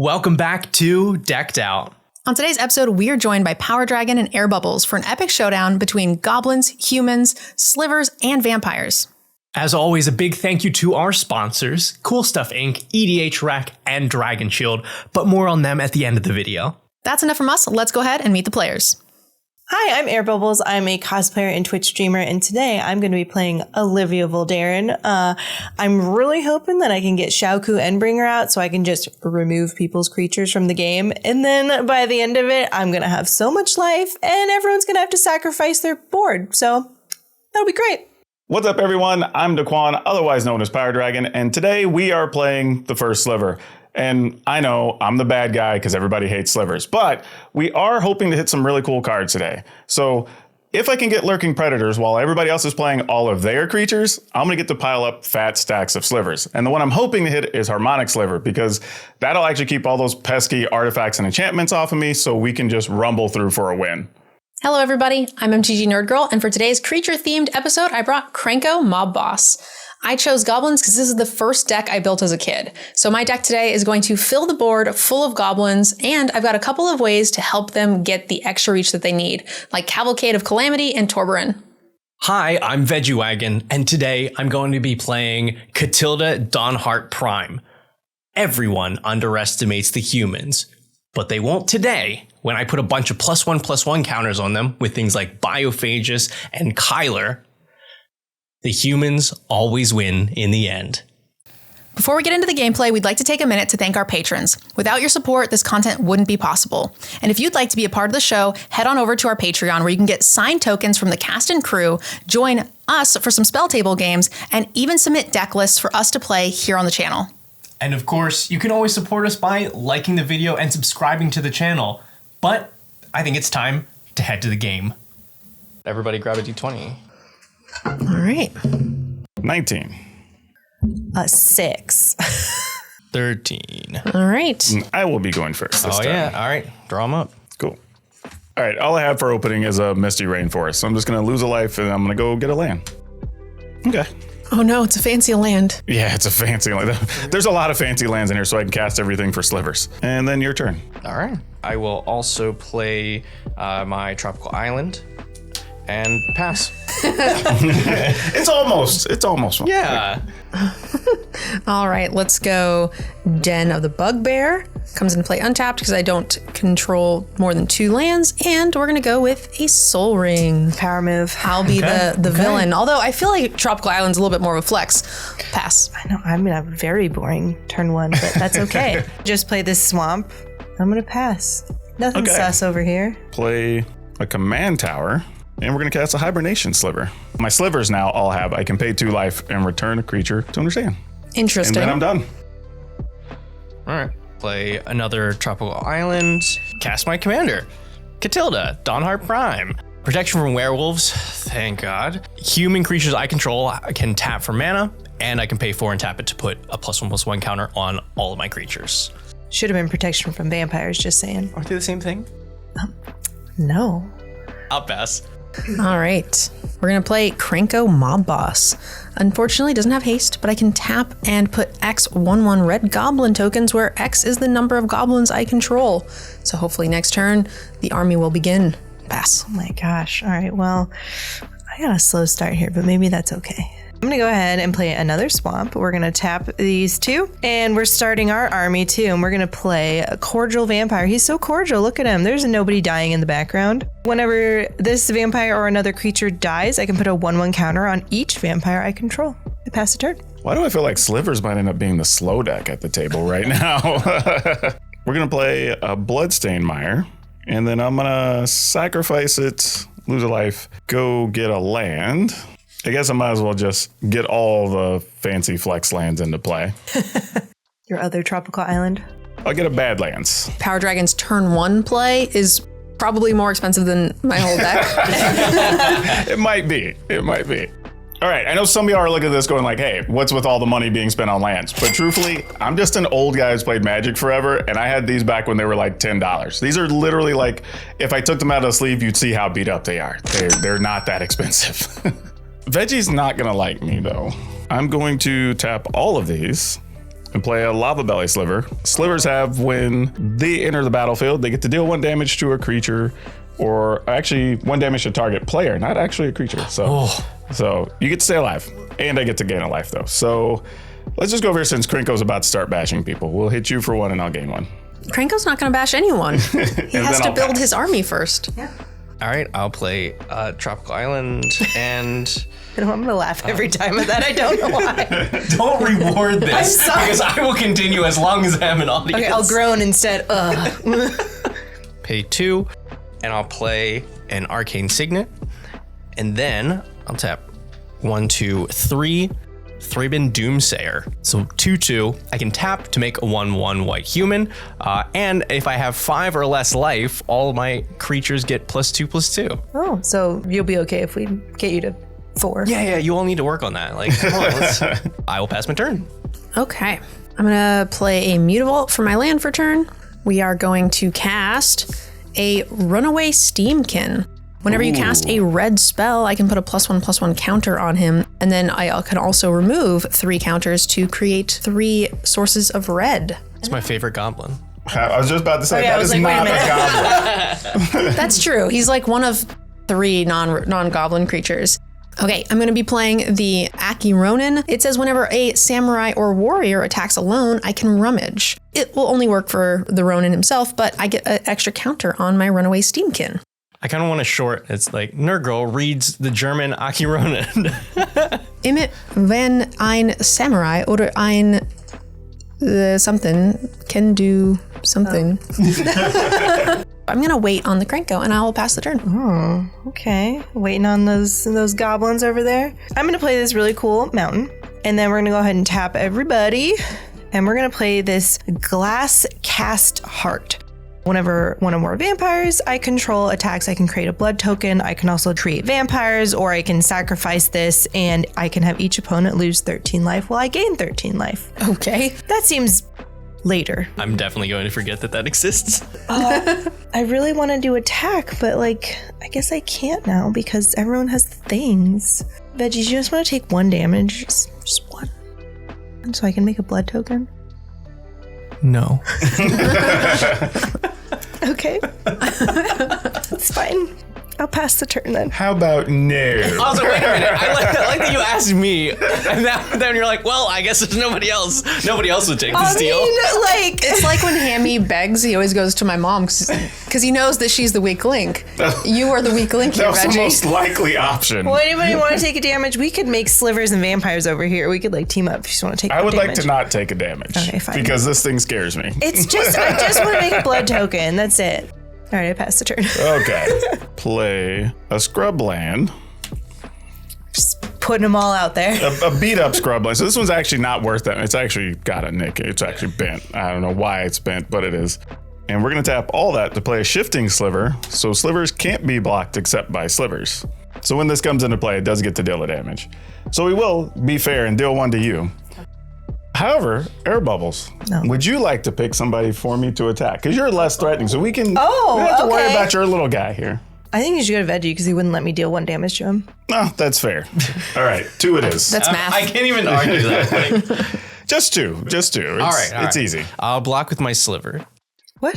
Welcome back to Decked Out. On today's episode, we are joined by PowrDragn and AirBubbles for an epic showdown between goblins, humans, slivers, and vampires. As always, a big thank you to our sponsors, Coolstuffinc, EDHRec, and Dragon Shield, but more on them at the end of the video. That's enough from us. Let's go ahead and meet the players. Hi, I'm AirBubbles. I'm a cosplayer and Twitch streamer, and today I'm going to be playing Olivia Voldaren. I'm really hoping that I can get Xiaoku Endbringer out so I can just remove people's creatures from the game. And then by the end of it, I'm going to have so much life, and everyone's going to have to sacrifice their board. So that'll be great. What's up, everyone? I'm Daquan, otherwise known as PowrDragn, and today we are playing the first Sliver. And I know I'm the bad guy because everybody hates Slivers, but we are hoping to hit some really cool cards today. So if I can get Lurking Predators while everybody else is playing all of their creatures, I'm going to get to pile up fat stacks of Slivers. And the one I'm hoping to hit is Harmonic Sliver because that'll actually keep all those pesky artifacts and enchantments off of me so we can just rumble through for a win. Hello, everybody. I'm MTGNerdGirl, and for today's creature-themed episode, I brought Krenko Mob Boss. I chose goblins because this is the first deck I built as a kid. So my deck today is going to fill the board full of goblins, and I've got a couple of ways to help them get the extra reach that they need, like Cavalcade of Calamity and Torburin. Hi, I'm Veggiewagonyee, and today I'm going to be playing Catilda Dawnheart Prime. Everyone underestimates the humans, but they won't today when I put a bunch of +1/+1 counters on them with things like Biophagus and Kyler. The humans always win in the end. Before we get into the gameplay, we'd like to take a minute to thank our patrons. Without your support, this content wouldn't be possible. And if you'd like to be a part of the show, head on over to our Patreon where you can get signed tokens from the cast and crew, join us for some spell table games, and even submit deck lists for us to play here on the channel. And of course, you can always support us by liking the video and subscribing to the channel. But I think it's time to head to the game. Everybody grab a d20. All right. 19. 6. 13. All right. I will be going first this time. Yeah. All right. Draw them up. Cool. All right. All I have for opening is a Misty Rainforest. So I'm just going to lose a life and I'm going to go get a land. Okay. Oh no, it's a fancy land. Yeah, it's a fancy land. There's a lot of fancy lands in here, so I can cast everything for Slivers. And then your turn. All right. I will also play my Tropical Island and pass. It's almost. Yeah. All right, let's go Den of the Bugbear. Comes into play untapped because I don't control more than 2 lands. And we're going to go with a Soul Ring. Power move. I'll be the villain. Although I feel like Tropical Island's a little bit more of a flex. Pass. I know, I'm going to have a very boring turn 1, but that's okay. Just play this swamp. I'm going to pass. Nothing sus over here. Play a command tower. And we're going to cast a Hibernation Sliver. My Slivers now all have, I can pay 2 life and return a creature to understand. Interesting. And then I'm done. All right. Play another Tropical Island. Cast my commander, Catilda Dawnheart Prime. Protection from werewolves, thank God. Human creatures I control I can tap for mana, and I can pay 4 and tap it to put a +1/+1 counter on all of my creatures. Should have been protection from vampires, just saying. Aren't they the same thing? No. I'll pass. All right. We're going to play Krenko Mob Boss. Unfortunately, it doesn't have haste, but I can tap and put X 1/1 red goblin tokens where X is the number of goblins I control. So hopefully next turn, the army will begin. Pass. Oh my gosh. All right. Well, I got a slow start here, but maybe that's okay. I'm going to go ahead and play another swamp. We're going to tap these 2, and we're starting our army too, and we're going to play a Cordial Vampire. He's so cordial. Look at him. There's nobody dying in the background. Whenever this vampire or another creature dies, I can put a 1/1 counter on each vampire I control. I pass the turn. Why do I feel like Slivers might end up being the slow deck at the table right now? We're going to play a Bloodstained Mire, and then I'm going to sacrifice it, lose a life, go get a land. I guess I might as well just get all the fancy flex lands into play. Your other tropical island? I'll get a Badlands. PowrDragn's turn 1 play is probably more expensive than my whole deck. It might be. All right, I know some of y'all are looking at this going like, hey, what's with all the money being spent on lands? But truthfully, I'm just an old guy who's played Magic forever, and I had these back when they were like $10. These are literally like, if I took them out of the sleeve, you'd see how beat up they are. They're not that expensive. Veggie's not gonna like me though. I'm going to tap all of these and play a Lava Belly Sliver. Slivers have, when they enter the battlefield, they get to deal 1 damage to a creature, or actually 1 damage to target player, not actually a creature. So you get to stay alive, and I get to gain a life though. So let's just go over here since Krenko's about to start bashing people. We'll hit you for 1 and I'll gain 1. Krenko's not going to bash anyone. He has to build his army first. Yeah. All right, I'll play Tropical Island and... I'm going to laugh every time of that. I don't know why. Don't reward this. I'm sorry. Because I will continue as long as I have an audience. Okay, I'll groan instead. Pay 2, and I'll play an Arcane Signet. And then I'll tap 1, 2, 3, Thraben Doomsayer. So 2/2. I can tap to make a 1/1 white human. And if I have 5 or less life, all of my creatures get +2/+2. Oh, so you'll be okay if we get you to 4. Yeah, you all need to work on that. Like, come on, I will pass my turn. Okay. I'm going to play a Mutavault for my land for turn. We are going to cast a Runaway Steamkin. Whenever you cast a red spell, I can put a +1/+1 counter on him. And then I can also remove 3 counters to create 3 sources of red. It's my favorite goblin. I was just about to say, that is like, not wait a goblin. That's true. He's like one of 3 non-goblin creatures. Okay, I'm going to be playing the Aki Ronin. It says whenever a samurai or warrior attacks alone, I can rummage. It will only work for the Ronin himself, but I get an extra counter on my Runaway Steamkin. I kind of want a short. It's like, Nerdgirl reads the German Aki Ronin. Immer wenn ein Samurai oder ein something can do something. I'm going to wait on the Krenko and I will pass the turn. Oh, okay. Waiting on those goblins over there. I'm going to play this really cool mountain. And then we're going to go ahead and tap everybody. And we're going to play this Glass Cast Heart. Whenever one or more vampires I control attacks, I can create a blood token. I can also create vampires, or I can sacrifice this and I can have each opponent lose 13 life while I gain 13 life. Okay. That seems later. I'm definitely going to forget that exists. I really want to do attack, but like, I guess I can't now because everyone has things. Veggies, you just want to take 1 damage? Just 1. And so I can make a blood token? No. Okay. It's fine. I'll pass the turn then. How about no? Also, wait a minute. I like that you asked me, and then you're like, well, I guess there's nobody else. Nobody else would take this deal. Like, It's like when Hammy begs, he always goes to my mom because he knows that she's the weak link. You are the weak link here, That was the Reggie. most likely option. well, anybody want to take a damage? We could make slivers and vampires over here. We could like team up if you just want to take I would damage. like to not take a damage. Okay, fine. Because this thing scares me. It's just, I just want to make a blood token. That's it. All right, I passed the turn. Okay. Play a scrub land. Just putting them all out there. A beat up scrub land. So this one's actually not worth that. It's actually got a nick. It's actually bent. I don't know why it's bent, but it is. And we're going to tap all that to play a shifting sliver. So slivers can't be blocked except by slivers. So when this comes into play, it does get to deal a damage. So we will be fair and deal 1 to you. However, AirBubbles, No. would you like to pick somebody for me to attack? Because you're less threatening, so we can. Oh, we don't have to worry okay. about your little guy here. I think you should go to Veggie because he wouldn't let me deal 1 damage to him. No, that's fair. All right, 2 it is. That's math. I can't even argue that. Like, Just two. It's, all right. It's easy. I'll block with my Sliver. What?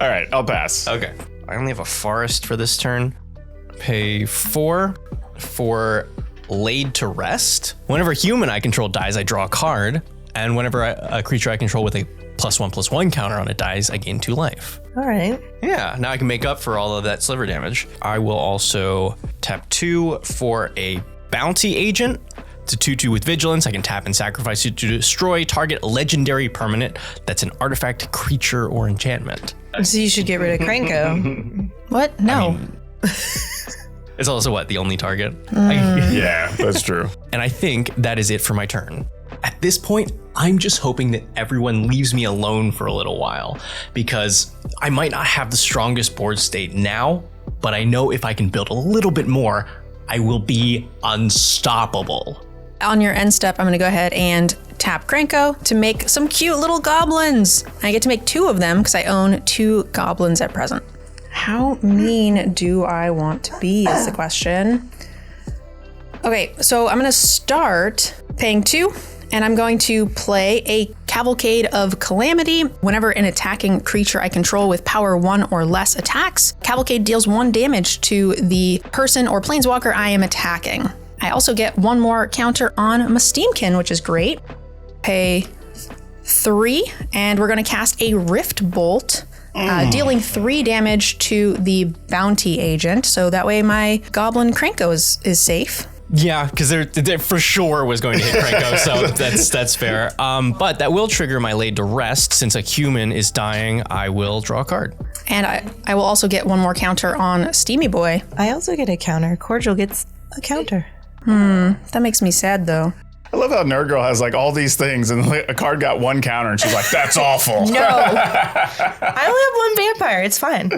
All right, I'll pass. Okay. I only have a forest for this turn. Pay 4 for Laid to Rest. Whenever a human I control dies, I draw a card. And whenever a creature I control with a +1/+1 counter on it dies, I gain 2 life. All right. Yeah, now I can make up for all of that Sliver damage. I will also tap 2 for a Bounty Agent. It's a 2/2 with Vigilance. I can tap and sacrifice it to destroy target legendary permanent that's an artifact, creature, or enchantment. So you should get rid of Krenko. What? No. It's also what, the only target? Yeah, that's true. And I think that is it for my turn. At this point, I'm just hoping that everyone leaves me alone for a little while, because I might not have the strongest board state now, but I know if I can build a little bit more, I will be unstoppable. On your end step, I'm going to go ahead and tap Krenko to make some cute little goblins. I get to make 2 of them because I own 2 goblins at present. How mean do I want to be is the question. Okay, so I'm going to start paying 2 And I'm going to play a Cavalcade of Calamity. Whenever an attacking creature I control with power 1 or less attacks, Cavalcade deals 1 damage to the person or planeswalker I am attacking. I also get 1 more counter on Steamkin, which is great. Pay 3, and we're going to cast a Rift Bolt, dealing 3 damage to the Bounty Agent. So that way my Goblin Krenko is safe. Yeah, because there for sure was going to hit Krenko, so that's fair. But that will trigger my Laid to Rest. Since a human is dying, I will draw a card. And I will also get 1 more counter on Steamy Boy. I also get a counter. Cordial gets a counter. That makes me sad, though. I love how NerdGirl has like all these things and a card got 1 counter and she's like, that's awful. No. I only have 1 vampire. It's fine.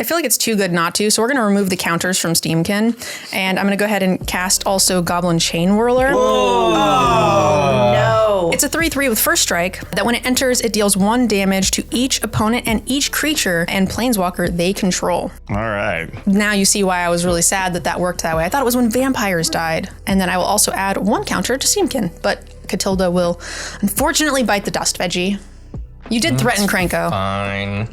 I feel like it's too good not to, so we're going to remove the counters from Steamkin, and I'm going to go ahead and cast also Goblin Chain Whirler. Oh, no. It's a 3/3 with first strike that when it enters, it deals 1 damage to each opponent and each creature and planeswalker they control. All right. Now you see why I was really sad that worked that way. I thought it was when vampires died. And then I will also add 1 counter to Steamkin, but Catilda will unfortunately bite the dust, Veggie. You did threaten Krenko. Fine.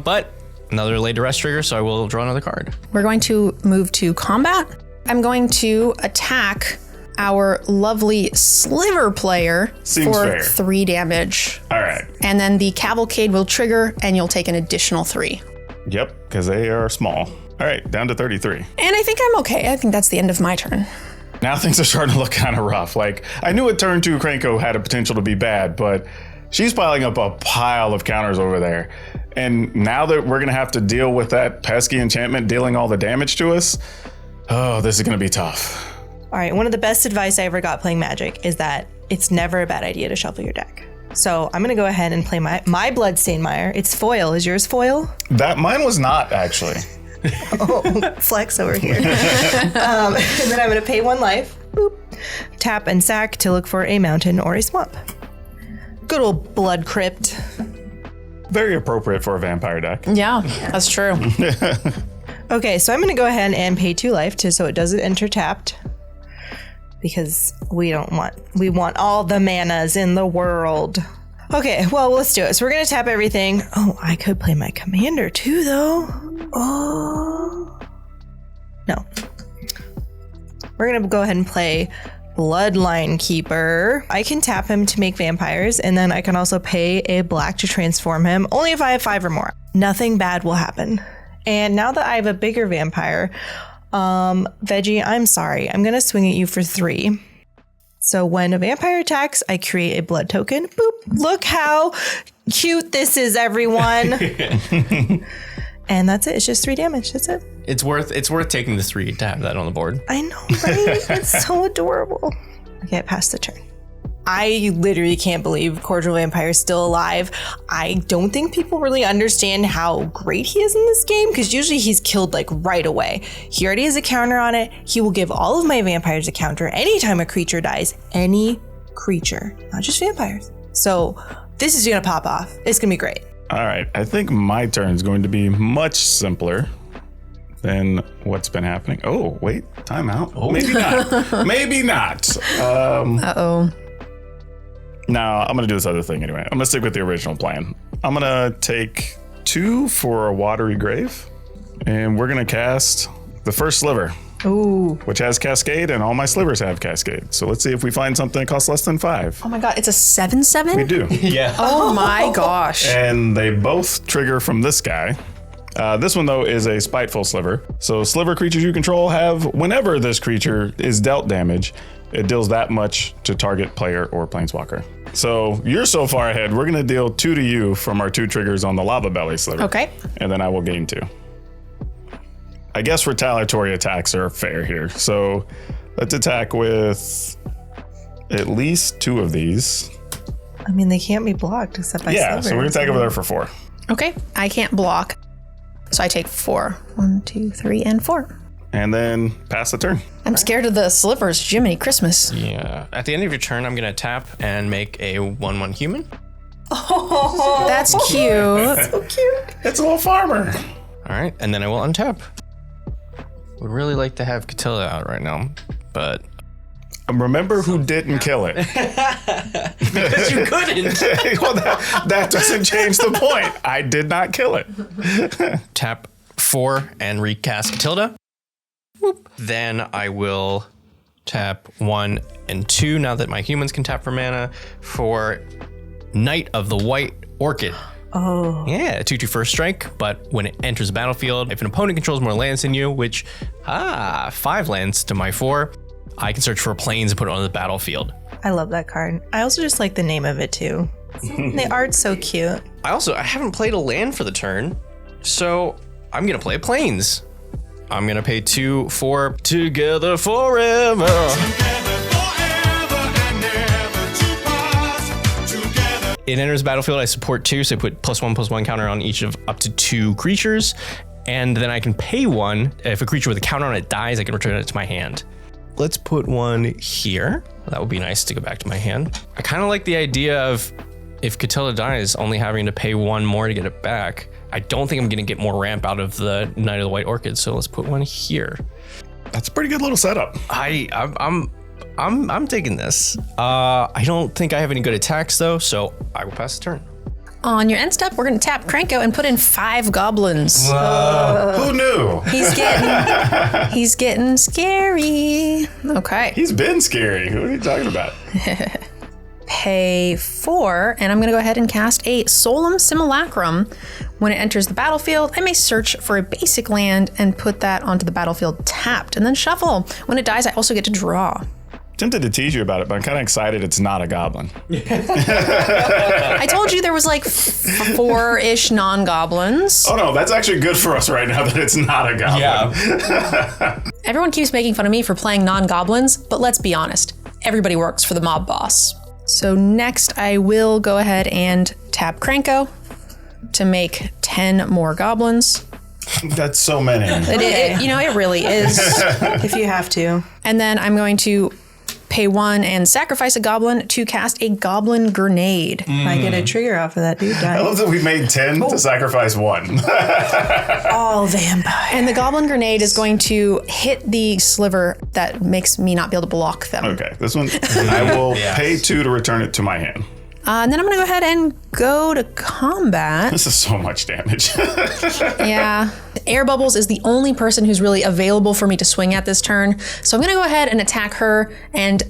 But another Laid to Rest trigger, so I will draw another card. We're going to move to combat. I'm going to attack our lovely Sliver player Seems for fair. 3 damage. All right. And then the Cavalcade will trigger and you'll take an additional 3. Yep, because they are small. All right, down to 33. And I think I'm okay. I think that's the end of my turn. Now things are starting to look kind of rough. Like, I knew at turn 2 Krenko had a potential to be bad, but she's piling up a pile of counters over there. And now that we're going to have to deal with that pesky enchantment dealing all the damage to us, oh, this is going to be tough. All right, one of the best advice I ever got playing Magic is that it's never a bad idea to shuffle your deck. So I'm going to go ahead and play my Bloodstained Mire. It's foil. Is yours foil? Mine was not, actually. Oh, flex over here. And then I'm going to pay 1 life. Boop. Tap and sack to look for a mountain or a swamp. Good old Blood Crypt. Very appropriate for a vampire deck. Yeah, that's true. Okay, so I'm going to go ahead and pay 2 life so it doesn't enter tapped. Because we want all the manas in the world. Okay, well, let's do it. So we're going to tap everything. Oh, I could play my commander too, though. Oh. No. We're going to go ahead and play Bloodline Keeper. I can tap him to make vampires, and then I can also pay a black to transform him, only if I have 5 or more. Nothing bad will happen. And now that I have a bigger vampire, Veggie, I'm sorry. I'm going to swing at you for 3. So when a vampire attacks, I create a blood token. Boop. Look how cute this is, everyone. And that's it. It's just 3 damage. That's it. It's worth taking the 3 to have that on the board. I know, right? It's so adorable. Okay, I passed the turn. I literally can't believe Cordial Vampire is still alive. I don't think people really understand how great he is in this game, because usually he's killed like right away. He already has a counter on it. He will give all of my vampires a counter anytime a creature dies. Any creature, not just vampires. So this is gonna pop off. It's gonna be great. All right, I think my turn is going to be much simpler than what's been happening. Oh, wait, timeout. Oh. Maybe not. Maybe not. Uh-oh. No, I'm going to do this other thing anyway. I'm going to stick with the original plan. I'm going to take 2 for a Watery Grave, and we're going to cast the first Sliver. Ooh. Which has Cascade, and all my Slivers have Cascade. So let's see if we find something that costs less than 5. Oh my god, it's a 7/7? We do. Yeah. Oh my gosh. And they both trigger from this guy. This one, though, is a Spiteful Sliver. So Sliver creatures you control have, whenever this creature is dealt damage, it deals that much to target player or planeswalker. So you're so far ahead, we're going to deal 2 to you from our 2 triggers on the Lava Belly Sliver. Okay. And then I will gain 2. I guess retaliatory attacks are fair here. So let's attack with at least 2 of these. I mean, they can't be blocked except by Yeah, Sliver. so we're going to attack over there for 4. Okay, I can't block. So I take 4. 1, 2, 3, and 4. And then pass the turn. I'm scared of the Slivers. Jiminy Christmas. Yeah. At the end of your turn, I'm going to tap and make a 1/1 human. Oh, That's cute. so cute. It's a little farmer. All right. And then I will untap. Would really like to have Catilla out right now, but Remember who didn't kill it. Because you couldn't. Well, that doesn't change the point. I did not kill it. Tap 4 and recast Catilda. Whoop. Then I will tap 1 and 2 now that my humans can tap for mana for Knight of the White Orchid. Oh. Yeah, a 2/2 first strike, but when it enters the battlefield, if an opponent controls more lands than you, which, 5 lands to my 4, I can search for planes and put it on the battlefield. I love that card. I also just like the name of it too. The art's so cute. I haven't played a land for the turn, so I'm gonna play planes. I'm gonna pay 2 for Together Forever. It enters the battlefield. I support 2, so I put +1/+1 counter on each of up to 2 creatures, and then I can pay 1. If a creature with a counter on it dies, I can return it to my hand. Let's put 1 here. That would be nice to go back to my hand. I kind of like the idea of if Catilda dies, only having to pay 1 more to get it back. I don't think I'm going to get more ramp out of the Knight of the White Orchid, so let's put 1 here. That's a pretty good little setup. I'm digging this. I don't think I have any good attacks though, so I will pass the turn. On your end step, we're going to tap Cranko and put in 5 goblins. Who knew? He's getting scary. Okay. He's been scary. What are you talking about? Pay 4, and I'm going to go ahead and cast a Solemn Simulacrum. When it enters the battlefield, I may search for a basic land and put that onto the battlefield tapped, and then shuffle. When it dies, I also get to draw. Tempted to tease you about it, but I'm kind of excited it's not a goblin. I told you there was like 4-ish non-goblins. Oh no, that's actually good for us right now that it's not a goblin. Yeah. Everyone keeps making fun of me for playing non-goblins, but let's be honest, everybody works for the mob boss. So next I will go ahead and tap Cranko to make 10 more goblins. That's so many. It really is. If you have to. And then I'm going to pay 1 and sacrifice a goblin to cast a Goblin Grenade. I get a trigger off of that dude. I love that we made 10 to sacrifice 1. All vampire. And the Goblin Grenade is going to hit the sliver that makes me not be able to block them. Okay, this one, I will pay 2 to return it to my hand. And then I'm going to go ahead and go to combat. This is so much damage. Yeah. AirBubbles is the only person who's really available for me to swing at this turn. So I'm going to go ahead and attack her and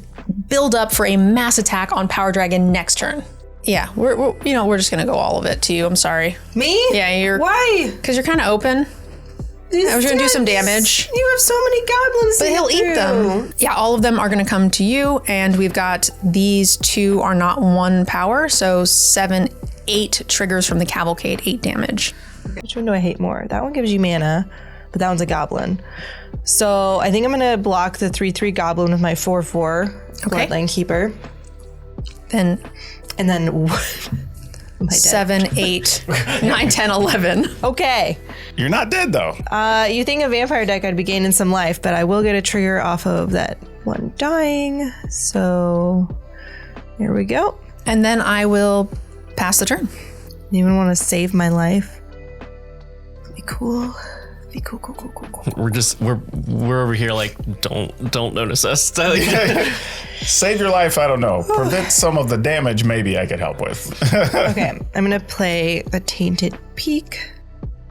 build up for a mass attack on PowrDragn next turn. Yeah, we're just going to go all of it to you. I'm sorry. Me? Yeah, Why? Because you're kind of open. I was going to do some damage. You have so many goblins. But he'll eat them. Yeah, all of them are going to come to you. And we've got these 2 are not 1 power. So 7, 8 triggers from the Cavalcade, 8 damage. Which one do I hate more? That one gives you mana, but that one's a goblin. So I think I'm going to block the 3/3 goblin with my 4/4 Bloodline Keeper. Then... And then... 7, 8, 9, 10, 11. Okay. You're not dead though. You think a vampire deck I'd be gaining some life, but I will get a trigger off of that one dying. So here we go. And then I will pass the turn. You even want to save my life? Be cool. Be cool. We're over here like don't notice us. Save your life, I don't know. Prevent some of the damage, maybe I could help with. Okay, I'm gonna play a Tainted Peak.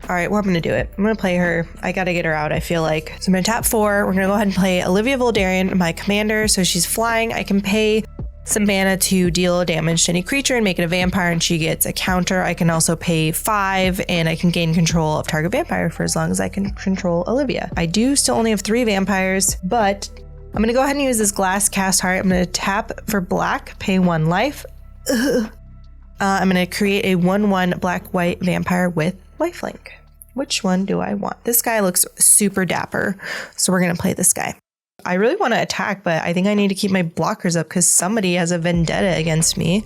All right, well, I'm gonna do it. I'm gonna play her. I gotta get her out, I feel like. So I'm gonna tap 4. We're gonna go ahead and play Olivia Voldarian, my commander. So she's flying. I can pay some mana to deal damage to any creature and make it a vampire, and she gets a counter. I can also pay 5 and I can gain control of target vampire for as long as I can control Olivia. I do still only have 3 vampires, but I'm gonna go ahead and use this Glass Cast Heart. I'm gonna tap for black, pay 1 life. I'm gonna create a 1/1 black-white vampire with lifelink. Which one do I want? This guy looks super dapper, so we're gonna play this guy. I really want to attack, but I think I need to keep my blockers up because somebody has a vendetta against me.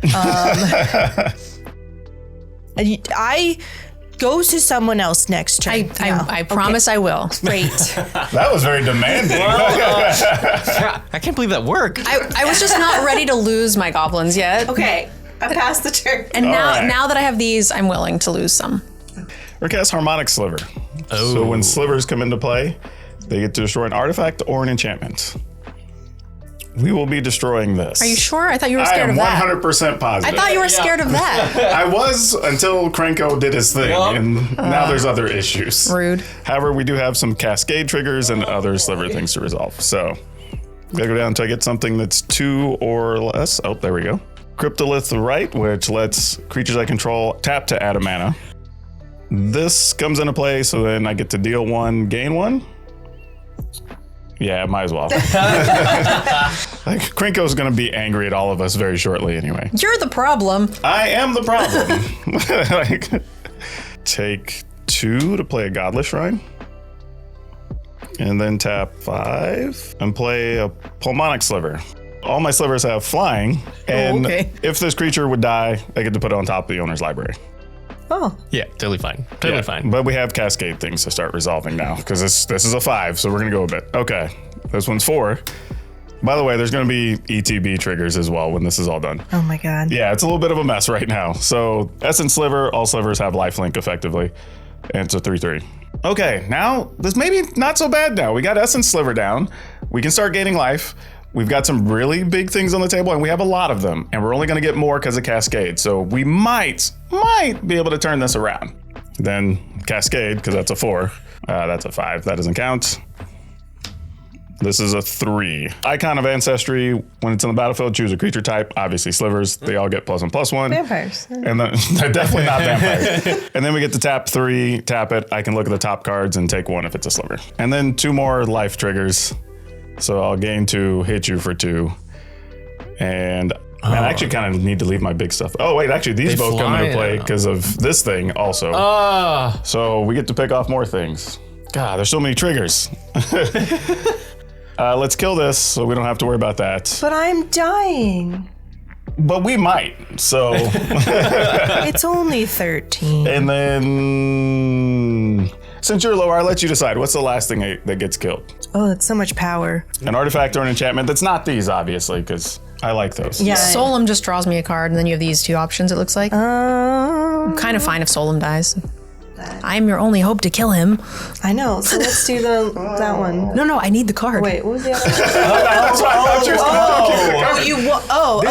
I go to someone else next turn. I promise I will. Great. That was very demanding. I can't believe that worked. I was just not ready to lose my goblins yet. Okay, I passed the turn. And now, right. now that I have these, I'm willing to lose some. Or cast Harmonic Sliver. So when slivers come into play, they get to destroy an artifact or an enchantment. We will be destroying this. Are you sure? I thought you were scared of that. I am 100% positive. I thought you were scared of that. I was until Krenko did his thing, and now there's other issues. Rude. However, we do have some cascade triggers and other sliver things to resolve. So, gotta go down until I get something that's 2 or less. Oh, there we go. Cryptolith Right, which lets creatures I control tap to add a mana. This comes into play, so then I get to deal 1, gain 1. Yeah, might as well. Like, Krenko's gonna be angry at all of us very shortly anyway. You're the problem. I am the problem. Like, take 2 to play a Godless Shrine. And then tap 5 and play a Pulmonic Sliver. All my slivers have flying, and if this creature would die, I get to put it on top of the owner's library. Oh. Yeah, totally fine. Totally fine. But we have cascade things to start resolving now, because this is a 5, so we're gonna go a bit. Okay, this one's 4. By the way, there's gonna be ETB triggers as well when this is all done. Oh my god. Yeah, it's a little bit of a mess right now. So Essence Sliver, all slivers have lifelink effectively, and it's a 3/3. Okay, now this may be not so bad now. We got Essence Sliver down. We can start gaining life. We've got some really big things on the table, and we have a lot of them, and we're only going to get more because of Cascade. So we might be able to turn this around. Then Cascade, because that's a 4. That's a 5. That doesn't count. This is a 3. Icon of Ancestry. When it's in the battlefield, choose a creature type. Obviously, slivers. They all get +1/+1. Vampires. And then, they're definitely not vampires. And then we get to tap 3, tap it. I can look at the top cards and take 1 if it's a sliver. And then 2 more life triggers. So I'll gain 2, hit you for 2. And man, I actually kind of need to leave my big stuff. Oh, wait, actually, these both come into play because of this thing also. So we get to pick off more things. God, there's so many triggers. Let's kill this so we don't have to worry about that. But I'm dying. But we might, so. It's only 13. And then, since you're lower, I'll let you decide. What's the last thing that gets killed? Oh, that's so much power. An artifact or an enchantment that's not these, obviously, because I like those. Yeah. Solemn just draws me a card, and then you have these 2 options, it looks like. I'm kind of fine if Solemn dies. I'm your only hope to kill him. I know. So let's do that one. No, I need the card. Wait, what was the other one? That's why I thought you were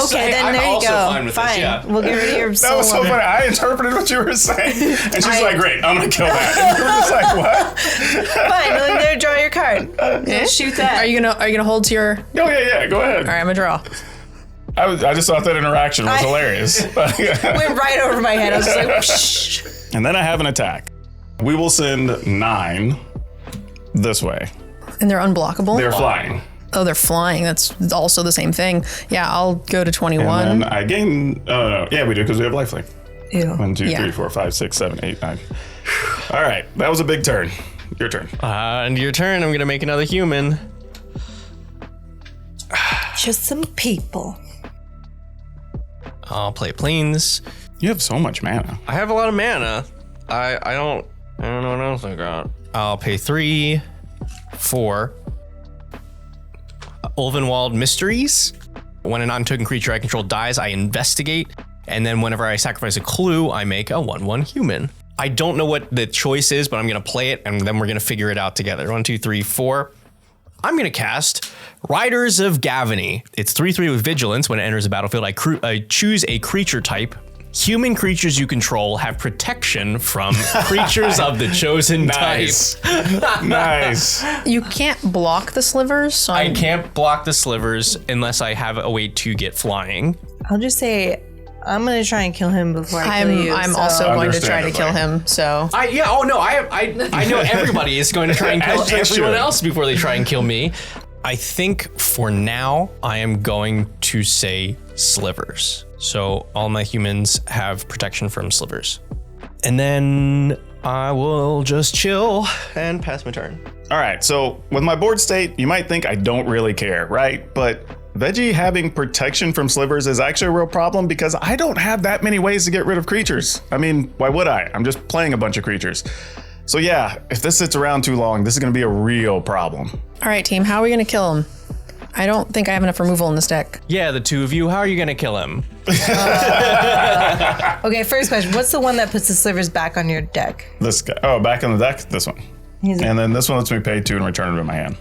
Okay, then there you go. Fine with this, yeah. We'll get rid of your That was so Solemn. funny. I interpreted what you were saying. And she's like, great, I'm going to kill that. And you were just like, what? Fine, well, there, draw your card. Shoot that. Are you gonna hold to your? Oh, yeah, go ahead. All right, I'm gonna draw. I just thought that interaction was hilarious. Went right over my head. I was just like, shh. And then I have an attack. We will send 9 this way. And they're unblockable. They're flying. Oh, they're flying. That's also the same thing. Yeah, I'll go to 21. And then I gain. Oh, no. Yeah, we do because we have lifelink. Ew. 1, 2, Yeah. 3, 4, 5, 6, 7, 8, 9. All right, that was a big turn. Your turn. And your turn, I'm going to make another human. Just some people. I'll play Plains. You have so much mana. I have a lot of mana. I don't know what else I got. I'll pay 3, 4. Ulvenwald Mysteries. When a non-token creature I control dies, I investigate. And then whenever I sacrifice a clue, I make a 1/1 human. I don't know what the choice is, but I'm going to play it, and then we're going to figure it out together. 1, 2, 3, 4. I'm going to cast Riders of Gavony. It's 3/3 with Vigilance. When it enters the battlefield, I choose a creature type. Human creatures you control have protection from creatures of the chosen type. Nice. You can't block the slivers, so I can't block the slivers unless I have a way to get flying. I'll just say, I'm going to try and kill him before I kill you. I'm so- also going to try to kill him. So I know everybody is going to try and kill As they everyone should. else before they try and kill me. I think for now, I am going to say slivers. So all my humans have protection from slivers. And then I will just chill and pass my turn. All right, so with my board state, you might think I don't really care, right? But Veggie having protection from slivers is actually a real problem because I don't have that many ways to get rid of creatures. I mean, why would I? I'm just playing a bunch of creatures. So yeah, if this sits around too long, this is gonna be a real problem. all right, team, how are we going to kill him? I don't think I have enough removal in this deck. Yeah, the two of you, how are you going to kill him? Okay, first question. What's the one that puts the slivers back on your deck? This guy, back on the deck, this one. And then this one lets me pay 2 and return it in my hand.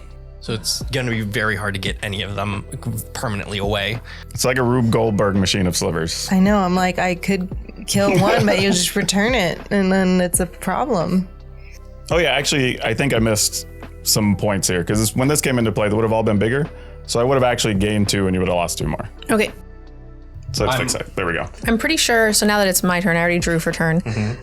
So it's going to be very hard to get any of them permanently away. It's like a Rube Goldberg machine of slivers. I know. I'm like, I could kill one, but you just return it, and then it's a problem. Oh yeah, actually, I think I missed some points here because when this came into play, they would have all been bigger. So I would have actually gained 2 and you would have lost 2 more. Okay. So let's fix that. There we go. I'm pretty sure, so now that it's my turn, I already drew for turn.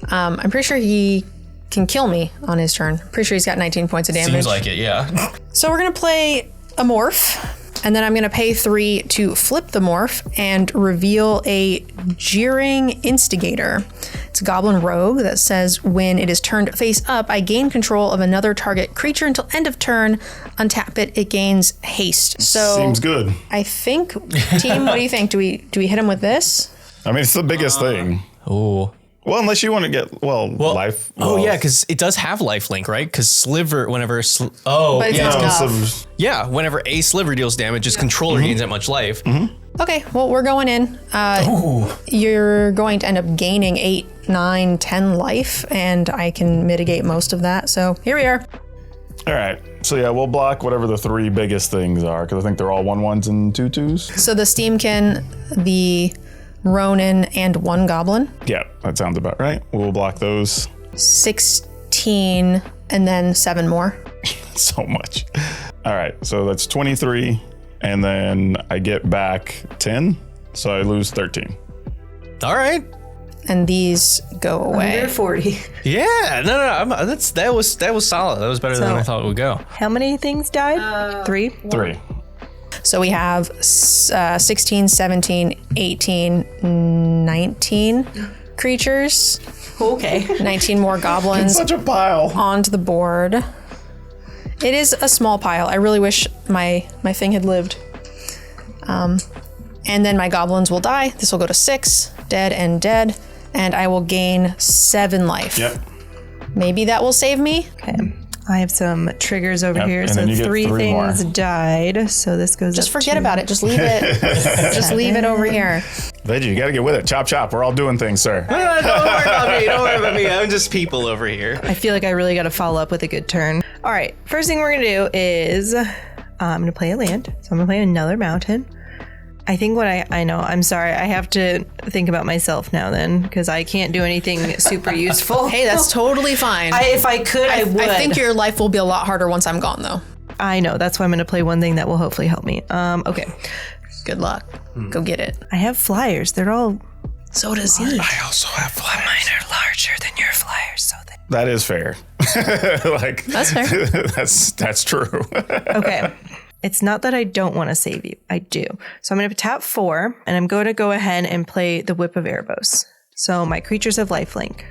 I'm pretty sure he can kill me on his turn. Pretty sure he's got 19 points of damage. Seems like it, yeah. So we're going to play a morph, and then I'm going to pay 3 to flip the morph and reveal a Jeering Instigator. It's a Goblin Rogue that says when it is turned face up, I gain control of another target creature until end of turn. Untap it, it gains haste. So Seems good. I think, team, what do you think? Do we hit him with this? I mean, it's the biggest thing. Oh. Well, unless you want to get, life. Oh, yeah, because it does have lifelink, right? Because Sliver, whenever... But it's not enough. slivers. Yeah, whenever a Sliver deals damage, its controller gains that much life. Okay, well, we're going in. You're going to end up gaining 8, 9, 10 life, and I can mitigate most of that. So here we are. All right. So yeah, we'll block whatever the 3 biggest things are because I think they're all 1/1s and 2/2s. So the Steamkin, the Ronin, and 1 Goblin. Yeah, that sounds about right. We'll block those. 16, and then 7 more. So much. All right. So that's 23. And then I get back 10. So I lose 13. All right. And these go away. Under 40. Yeah, no, that was solid. That was better than I thought it would go. How many things died? 3? 3. So we have 16, 17, 18, 19 creatures. Okay. 19 more goblins Such a pile. onto the board. It is a small pile. I really wish my thing had lived. And then my goblins will die. This will go to 6, dead and dead. And I will gain 7 life. Yep. Maybe that will save me. Okay. I have some triggers over here. and So then you get 3 3 things more. died. So this goes Just up forget to about it. Just leave it. Just leave it over here. Veggie, you got to get with it. Chop, chop. We're all doing things, sir. Don't worry about me. Don't worry about me. I'm just people over here. I feel like I really got to follow up with a good turn. All right. First thing we're going to do is I'm going to play a land. So I'm going to play another mountain. I think what I know, I'm sorry, I have to think about myself now then, because I can't do anything super useful. Hey, that's totally fine. If I could, I would. I think your life will be a lot harder once I'm gone, though. I know, that's why I'm going to play one thing that will hopefully help me. Okay. Good luck. Go get it. I have flyers. They're all... So does he. I also have flyers. Mine are larger than your flyers, so that... That is fair. Like That's fair. That's true. Okay. It's not that I don't want to save you. I do. So I'm going to tap 4, and I'm going to go ahead and play the Whip of AirBubbles. So my creatures have lifelink.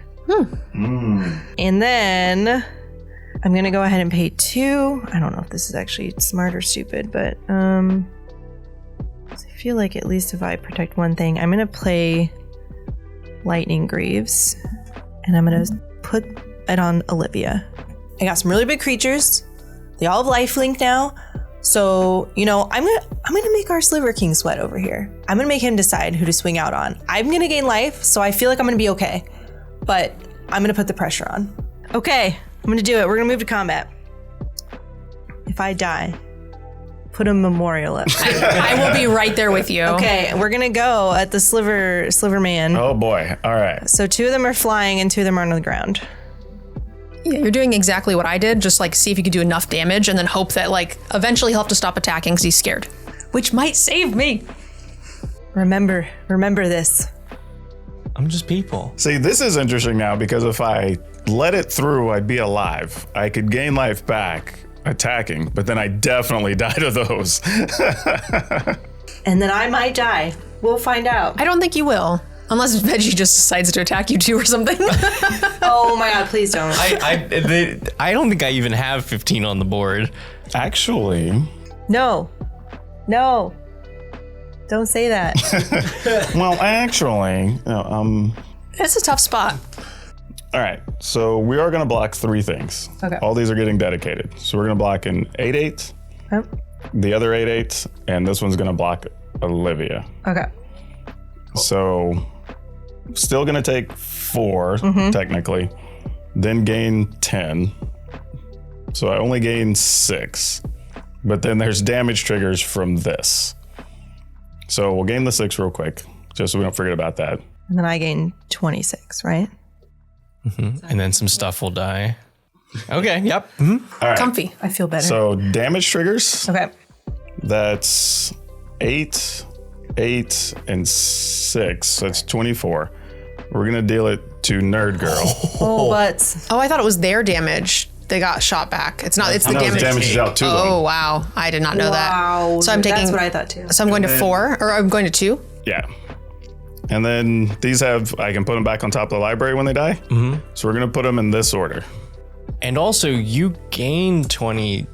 And then I'm going to go ahead and pay 2. I don't know if this is actually smart or stupid, but I feel like at least if I protect one thing, I'm going to play Lightning Greaves, and I'm going to put it on Olivia. I got some really big creatures. They all have lifelink now. So, I'm gonna make our Sliver King sweat over here. I'm gonna make him decide who to swing out on. I'm gonna gain life, so I feel like I'm gonna be okay. But I'm gonna put the pressure on. Okay, I'm gonna do it. We're gonna move to combat. If I die, put a memorial up. I will be right there with you. Okay, we're gonna go at the Sliver Man. Oh boy. All right. So 2 of them are flying and 2 of them are on the ground. Yeah, you're doing exactly what I did. Just see if you could do enough damage and then hope that eventually he'll have to stop attacking because he's scared. Which might save me. Remember this. I'm just people. See, this is interesting now because if I let it through, I'd be alive. I could gain life back attacking, but then I definitely die to those. And then I might die. We'll find out. I don't think you will. Unless Veggie just decides to attack you too or something. Oh my god, please don't. I don't think I even have 15 on the board. Actually, No. Don't say that. well, actually, It's a tough spot. all right. So we are going to block 3 things. Okay. All these are getting dedicated. So we're going to block an 8/8, Oh, the other 8/8, and this one's going to block Olivia. okay. So still going to take 4, technically, then gain 10. So I only gain 6. But then there's damage triggers from this. So we'll gain the 6 real quick, just so we don't forget about that. And then I gain 26, right? And then some stuff will die. Okay, yep. Mm-hmm. All right. Comfy. I feel better. So damage triggers. Okay. That's 8, 8, and 6. That's 24. We're going to deal it to NerdGirl. Oh, butts. Oh, I thought it was their damage. They got shot back. It's not. It's the No, damage. damage is out to them. Oh wow! I did not know Wow. that. So I'm taking. That's what I thought too. So I'm going to 4, or I'm going to 2. Yeah. And then these have, I can put them back on top of the library when they die. Mm-hmm. So we're going to put them in this order. And also, you gain 20.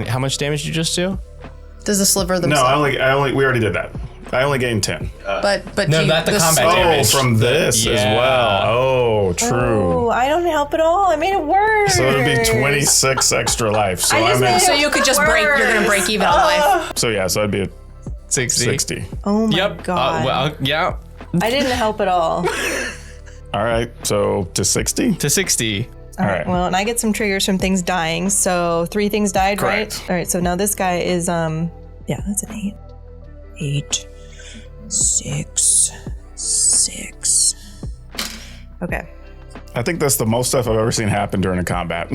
How much damage did you just do? Does the sliver No, themselves? we already did that. I only gained 10. But No, you, not the combat Oh, damage. from this as Yeah. well. Oh, true. Oh, I don't help at all. I made it worse. So it'd be 26 extra life. So I just I'm made in. it So you could just break. You're going to break even on life. So yeah, so I'd be at 60. 60. Oh my Yep. god. Yeah. I didn't help at all. All right, so to 60. To 60. All right. Well, and I get some triggers from things dying. So 3 things died, Correct. right? All right. So now this guy is yeah, that's an 8. 8, 6, 6. Okay. I think that's the most stuff I've ever seen happen during a combat.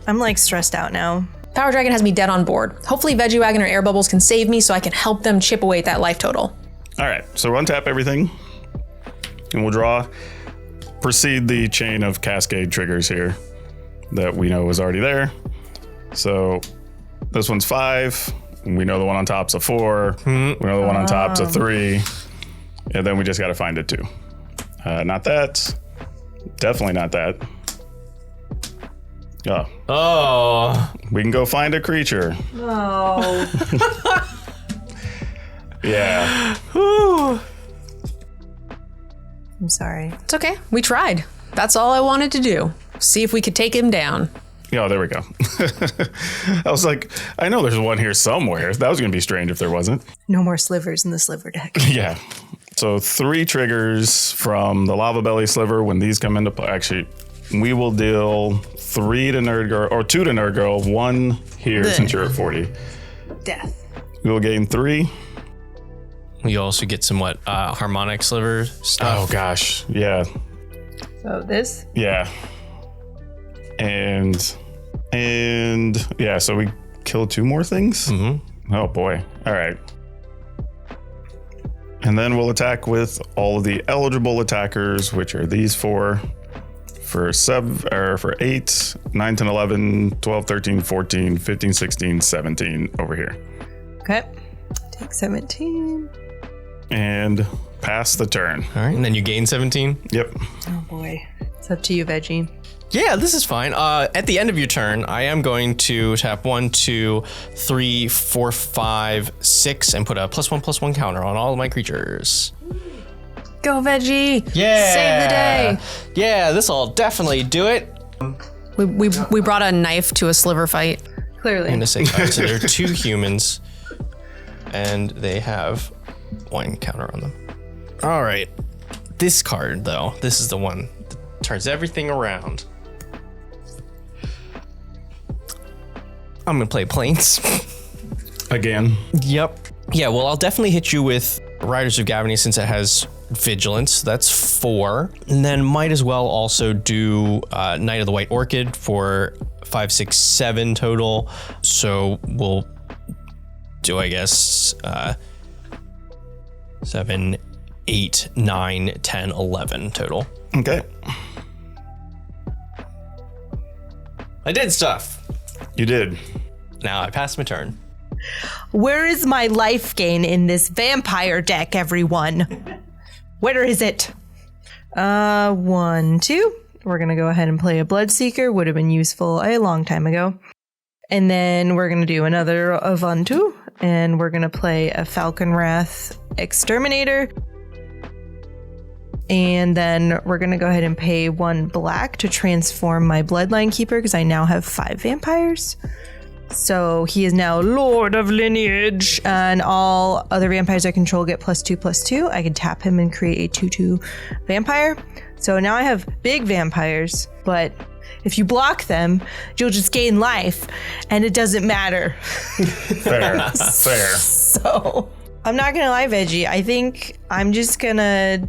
I'm like stressed out now. PowrDragn has me dead on board. Hopefully Veggiewagonyee or AirBubbles can save me so I can help them chip away at that life total. All right, so untap everything, and we'll proceed the chain of cascade triggers here that we know is already there. So this one's 5. We know the one on top's a 4. We know the one on top's a 3. And then we just got to find a 2. Not that. Definitely not that. Oh, Oh. we can go find a creature. Oh. Yeah. I'm sorry. It's okay. We tried. That's all I wanted to do. See if we could take him down. Oh, there we go. I was like, I know there's one here somewhere. That was going to be strange if there wasn't. No more slivers in the sliver deck. Yeah. So 3 triggers from the Lava Belly Sliver when these come into play. Actually, we will deal 3 to NerdGirl, or 2 to NerdGirl, 1 here since you're at 40. Death. We will gain 3. You also get some harmonic sliver stuff. Oh gosh. Yeah. So this? Yeah. And yeah, so we kill 2 more things? Mm-hmm. Oh boy. All right. And then we'll attack with all of the eligible attackers, which are these 4 for 8, 9, 10, 11, 12, 13, 14, 15, 16, 17 over here. Okay. Take 17. And pass the turn. All right. And then you gain 17. Yep. Oh boy. It's up to you, Veggie. Yeah, this is fine. At the end of your turn, I am going to tap 1, 2, 3, 4, 5, 6, and put a +1/+1 counter on all of my creatures. Go Veggie. Yeah. Save the day. Yeah, this'll definitely do it. We brought a knife to a sliver fight. Clearly. I'm gonna say, all right, so there are 2 humans, and they have 1 counter on them. All right, this card though, this is the one that turns everything around. I'm gonna play Plains. Again. Yep. Yeah, well, I'll definitely hit you with Riders of Gavony since it has Vigilance. That's 4. And then might as well also do Knight of the White Orchid for 5, 6, 7 total. So we'll do, I guess, 7, 8, 9, 10, 11 total. Okay. I did stuff. You did. Now I passed my turn. Where is my life gain in this vampire deck, everyone? Where is it? 1, 2. We're going to go ahead and play a Bloodseeker. Would have been useful a long time ago. And then we're going to do another Avuntu. And we're going to play a Falconwrath Exterminator. And then we're going to go ahead and pay 1 black to transform my Bloodline Keeper because I now have 5 vampires. So he is now Lord of Lineage, and all other vampires I control get +2/+2. I can tap him and create a 2/2 vampire. So now I have big vampires, but If you block them, you'll just gain life, and it doesn't matter. Fair. So, I'm not gonna lie, Veggie. I think I'm just gonna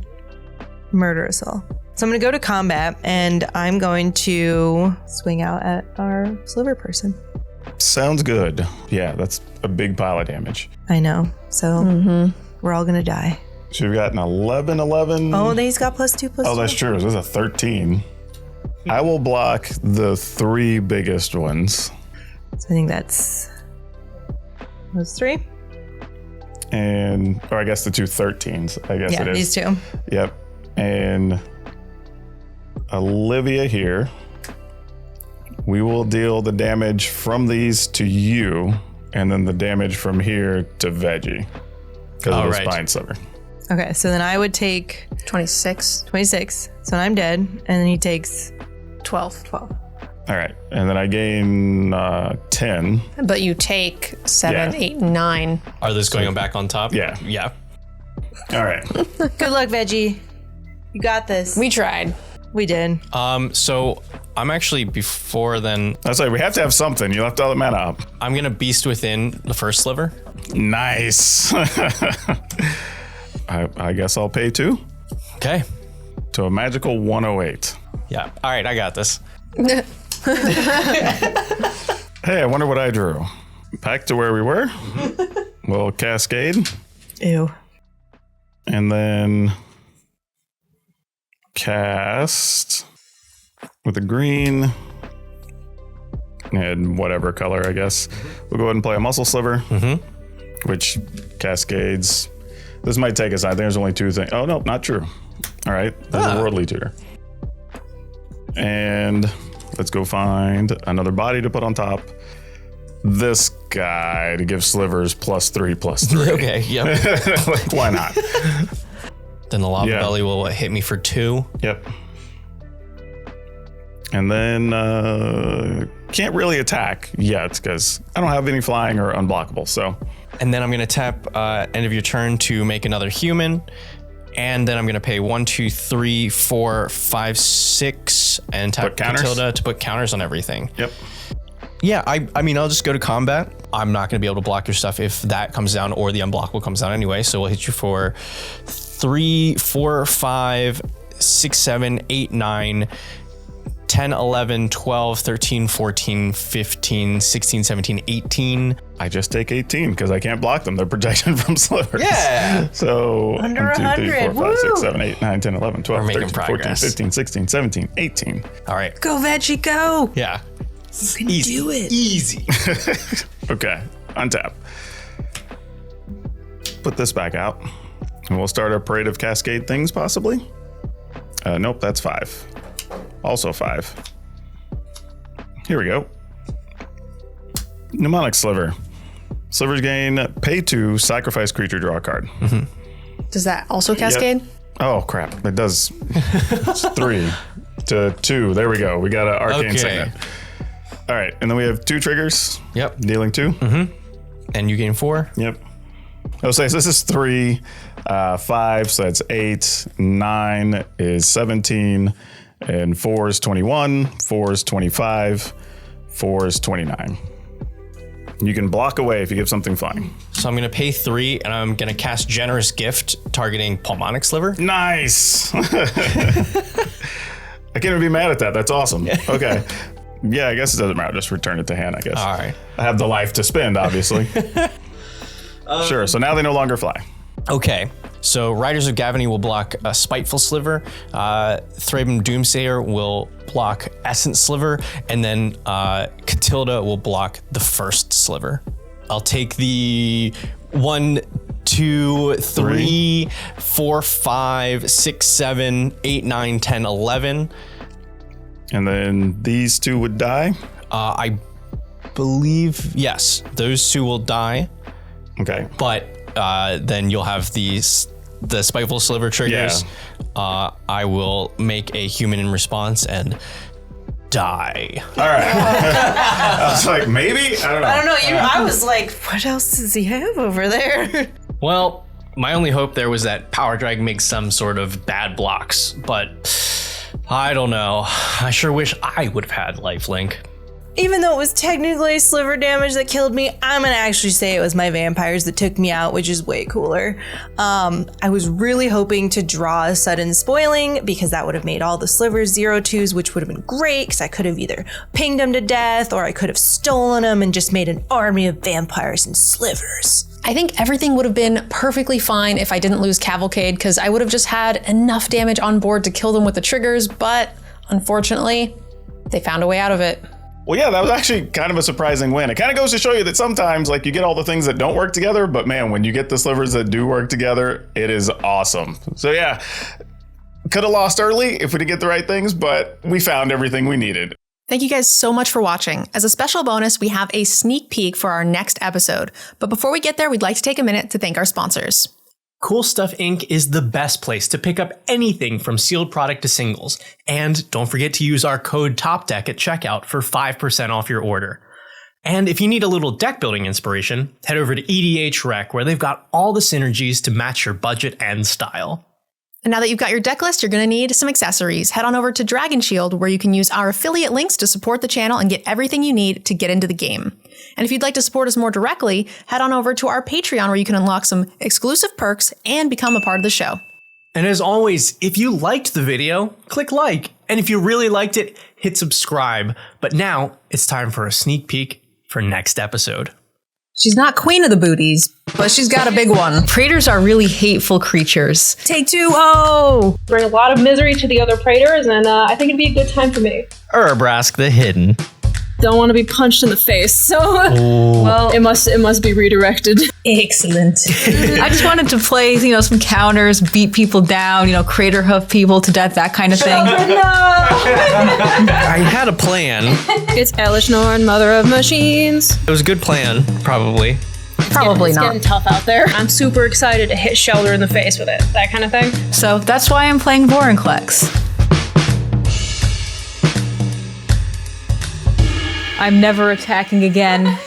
murder us all. So I'm gonna go to combat, and I'm going to swing out at our Sliver person. Sounds good. Yeah, that's a big pile of damage. I know. So we're all gonna die. So we've got an 11. Oh, then he's got +2, +2. Oh, that's true. This is a 13. I will block the 3 biggest ones. So I think that's those 3. Or I guess the 2 13s. I guess it is. These 2. Yep. And Olivia here. We will deal the damage from these to you, and then the damage from here to Veggie. Because of the spine sliver. Okay, so then I would take 26. 26. So I'm dead, and then he takes 12. All right, and then I gain 10. But you take 7, Yeah. 8, 9. Are those going back on top? Yeah. Yeah. All right. Good luck, Veggie. You got this. We tried. We did. So I'm actually before then. That's right. We have to have something. You left all the mana up. I'm gonna beast within the first sliver. Nice. I guess I'll pay 2 Okay. to a magical 108. Yeah. All right. I got this. Hey, I wonder what I drew. Back to where we were. Little cascade. Ew. And then cast with a green and whatever color, I guess. We'll go ahead and play a muscle sliver, which cascades. This might take us. I think there's only 2 things. Oh, no, not true. All right. There's a worldly tutor. And let's go find another body to put on top. This guy to give Slivers +3/+3. Okay. Yep. Like, why not? Then the lava Yeah. belly will hit me for 2. Yep. And then can't really attack yet because I don't have any flying or unblockable. So And then I'm going to tap end of your turn to make another human. And then I'm going to pay 1, 2, 3, 4, 5, 6 and tap Put counters? Matilda to put counters on everything. yep. Yeah, I mean, I'll just go to combat. I'm not going to be able to block your stuff if that comes down or the unblockable comes down anyway. So we'll hit you for 3, 4, 5, 6, 7, 8, 9, 10, 11, 12, 13, 14, 15, 16, 17, 18. I just take 18 because I can't block them. They're protection from Slivers. Yeah. So Under 1, 2, 3, 4, 5, 6, Woo! 7, 8, 9, 10, 11, 12, We're making 13, 14, progress. 15, 16, 17, 18. All right. Go, Veggie, go. Yeah. You can do it. Easy. Okay. Untap. Put this back out. And we'll start a parade of cascade things, possibly. Nope, that's 5. Also 5. Here we go. Mnemonic Sliver. Slivers gain pay 2, sacrifice creature, draw a card. Does that also cascade? Oh, crap. It does. It's 3 to 2. There we go. We got an arcane Okay. signet. All right. And then we have 2 triggers. Yep. Dealing 2. And you gain 4. Yep. Oh, so this is 3, 5, so that's 8, 9 is 17, and 4 is 21, 4 is 25, 4 is 29. You can block away if you give something flying. So I'm going to pay 3 and I'm going to cast Generous Gift targeting Pulmonic Sliver. Nice. I can't even be mad at that. That's awesome. Okay. Yeah, I guess it doesn't matter. Just return it to hand, I guess. All right. I have the life to spend, obviously. Sure. So now they no longer fly. Okay. So Riders of Gavony will block a Spiteful Sliver. Thraben Doomsayer will block Essence Sliver. And then Catilda will block the first Sliver. I'll take the 1, 2, 3, 4, 5, 6, 7, 8, 9, 10, 11. And then these 2 would die. I believe, yes, those 2 will die. Okay. But then you'll have the Spiteful Sliver triggers. Yeah. I will make a human in response and die. All right. I was like, maybe? I don't know. I don't know. I was like, what else does he have over there? Well, my only hope there was that PowrDragn makes some sort of bad blocks, but I don't know. I sure wish I would have had lifelink. Even though it was technically sliver damage that killed me, I'm gonna actually say it was my vampires that took me out, which is way cooler. I was really hoping to draw a sudden spoiling because that would have made all the slivers 0/2s, which would have been great because I could have either pinged them to death or I could have stolen them and just made an army of vampires and slivers. I think everything would have been perfectly fine if I didn't lose Cavalcade because I would have just had enough damage on board to kill them with the triggers, but unfortunately, they found a way out of it. Well, yeah, that was actually kind of a surprising win. It kind of goes to show you that sometimes, like, you get all the things that don't work together, but man, when you get the slivers that do work together, it is awesome. So yeah, could have lost early if we didn't get the right things, but we found everything we needed. Thank you guys so much for watching. As a special bonus, we have a sneak peek for our next episode. But before we get there, we'd like to take a minute to thank our sponsors. Coolstuffinc is the best place to pick up anything from sealed product to singles. And don't forget to use our code TOPDECK at checkout for 5% off your order. And if you need a little deck building inspiration, head over to EDHRec, where they've got all the synergies to match your budget and style. And now that you've got your deck list, you're going to need some accessories. Head on over to Dragon Shield, where you can use our affiliate links to support the channel and get everything you need to get into the game. And if you'd like to support us more directly, head on over to our Patreon, where you can unlock some exclusive perks and become a part of the show. And as always, if you liked the video, click like. And if you really liked it, hit subscribe. But now it's time for a sneak peek for next episode. She's not queen of the booties, but she's got a big one. Praetors are really hateful creatures. Take 2, oh! Bring a lot of misery to the other Praetors, and I think it'd be a good time for me. Urabrask the Hidden. Don't want to be punched in the face, so well, it must be redirected. Excellent. I just wanted to play, some counters, beat people down, crater hoof people to death, that kind of thing. I had a plan. It's Elish Norn, Mother of Machines. It was a good plan, probably. Probably It's not. getting tough out there. I'm super excited to hit Shelter in the face with it, that kind of thing. So that's why I'm playing Vorinclex. I'm never attacking again.